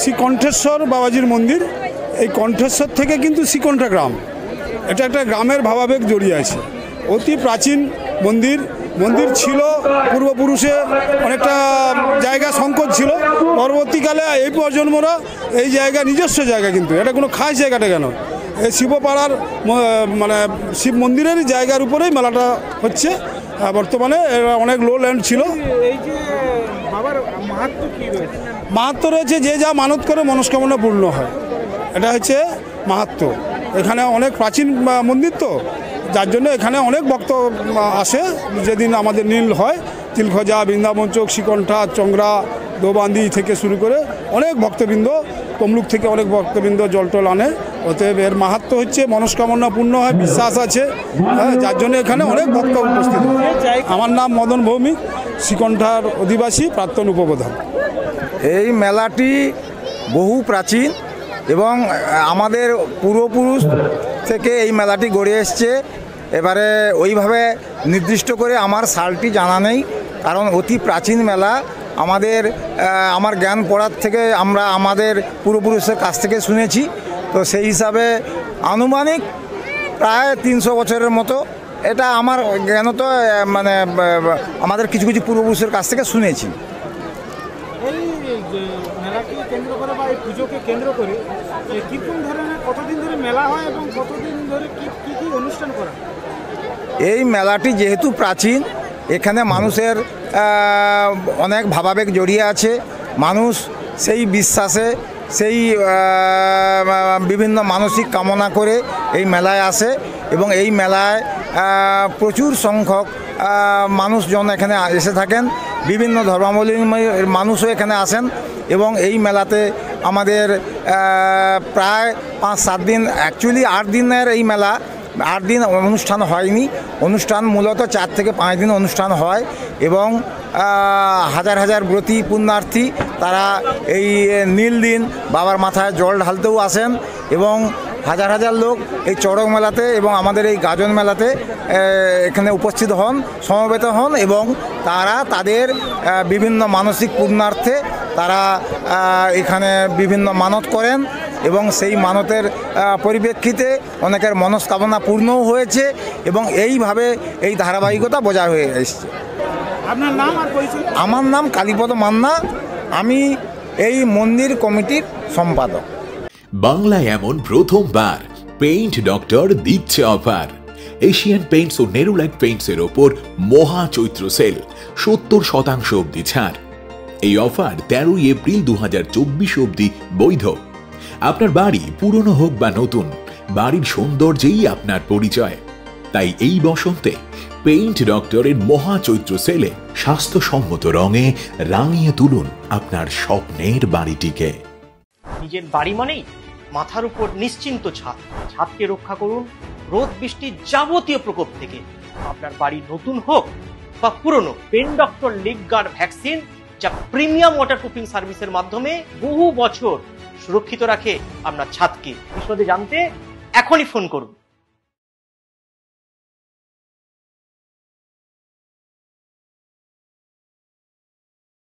শ্রী কণ্ঠেশ্বর বাবাজির মন্দির। এই কণ্ঠেশ্বর থেকে কিন্তু শ্রীকণ্ঠা গ্রাম, এটা একটা গ্রামের ভাবাবেগ জড়িয়ে আছে। অতি প্রাচীন মন্দির ছিল, পূর্বপুরুষে অনেকটা জায়গা সংকট ছিল, পরবর্তীকালে এই প্রজন্মরা এই জায়গা নিজস্ব জায়গা, কিন্তু এটা কোনো খাস জায়গাটা কেন, এই শিবপাড়ার মানে শিব মন্দিরের জায়গার উপরেই মেলাটা হচ্ছে। বর্তমানে এরা অনেক লো ল্যান্ড ছিল। এই যে বাবার মাহাত্ম্য কি রয়েছে? মাহাত্ম্য রয়েছে, যে যা মানত করে মনস্কামনা পূর্ণ হয়, এটা হচ্ছে মাহাত্ম্য। এখানে অনেক প্রাচীন মন্দির তো, যার জন্য এখানে অনেক ভক্ত আসে। যেদিন আমাদের নীল হয়, তিলখজা, বৃন্দাবন চৌক, শ্রীকণ্ঠা, চংরা, দোবান্দি থেকে শুরু করে অনেক ভক্তবৃন্দ, তমলুক থেকে অনেক ভক্তবৃন্দ জল টল আনে। অতএব এর মাহাত্ম্য হচ্ছে মনস্কামনা পূর্ণ হয়, বিশ্বাস আছে, যার জন্য এখানে অনেক ভক্ত উপস্থিত হয়। আমার নাম মদন ভৌমিক, শ্রীকণ্ঠার অধিবাসী, প্রাক্তন উপপ্রধান। এই মেলাটি বহু প্রাচীন এবং আমাদের পূর্বপুরুষ থেকে এই মেলাটি গড়ে এসছে। এবারে ওইভাবে নির্দিষ্ট করে আমার সালটি জানা নেই, কারণ অতি প্রাচীন মেলা। আমার জ্ঞান পড়ার থেকে আমরা আমাদের পূর্বপুরুষের কাছ থেকে শুনেছি, তো সেই হিসাবে আনুমানিক প্রায় 300 বছরের মতো। এটা আমার জ্ঞানত মানে আমাদের কিছু কিছু পূর্বপুরুষের কাছ থেকে শুনেছি। মেলাকে কেন্দ্র করে বা এই পুজোকে কেন্দ্র করে কীরকম ধরনের, কতদিন ধরে মেলা হয় এবং কতদিন ধরে কী কী অনুষ্ঠান করা? এই মেলাটি যেহেতু প্রাচীন, এখানে মানুষের অনেক ভাবাবেগ জড়িয়ে আছে। মানুষ সেই বিশ্বাসে, সেই বিভিন্ন মানসিক কামনা করে এই মেলায় আসে এবং এই মেলায় প্রচুর সংখ্যক মানুষজন এখানে এসে থাকেন। বিভিন্ন ধর্মাবলম্বী মানুষও এখানে আসেন এবং এই মেলাতে আমাদের প্রায় 5-7 দিন, অ্যাকচুয়ালি 8 দিনের এই মেলা। 8 দিন অনুষ্ঠান হয়নি, অনুষ্ঠান মূলত 4 থেকে 5 দিন অনুষ্ঠান হয় এবং হাজার হাজার ব্রতী পুণ্যার্থী তারা এই নীল দিন বাবার মাথায় জল ঢালতেও আসেন এবং হাজার হাজার লোক এই চড়ক মেলাতে এবং আমাদের এই গাজন মেলাতে এখানে উপস্থিত হন, সমবেত হন এবং তারা তাদের বিভিন্ন মানসিক পূর্ণার্থে তারা এখানে বিভিন্ন মানত করেন এবং সেই মানতের পরিপ্রেক্ষিতে অনেকের মনস্কামনা পূর্ণও হয়েছে এবং এইভাবে এই ধারাবাহিকতা বজায় হয়ে এসছে। আপনার নাম আর পরিচয়? আমার নাম কালীপদ মান্না, আমি এই মন্দির কমিটির সম্পাদক। বাংলায় এমন প্রথমবার পেইন্ট ডক্টর দিচ্ছে অফার। এশিয়ান পেইন্টস ও নেরুলাইট পেইন্টস এর ওপর মহা চৈত্র সেল, 70% অবধি ছাড়। এই অফার 13 এপ্রিল 2024 অবধি বৈধ। আপনার বাড়ি পুরনো হোক বা নতুন, বাড়ির সৌন্দর্যেই আপনার পরিচয়। তাই এই বসন্তে পেইন্ট ডক্টরের মহা চৈত্র সেলে স্বাস্থ্যসম্মত রঙে রাঙিয়ে তুলুন আপনার স্বপ্নের বাড়িটিকে। নিজের বাড়ি মানেই মাথার উপর নিশ্চিন্ত ছাদ। ছাদকে রক্ষা করুন রোদ বৃষ্টির যাবতীয় প্রকোপ থেকে। আপনার বাড়ি নতুন হোক বা পুরনো, paint doctor leak guard vaccine, যা প্রিমিয়াম ওয়াটারপ্রুফিং সার্ভিসের মাধ্যমে বহু বছর সুরক্ষিত রাখে আপনার ছাদকে। বিশদে জানতে এখনই ফোন করুন।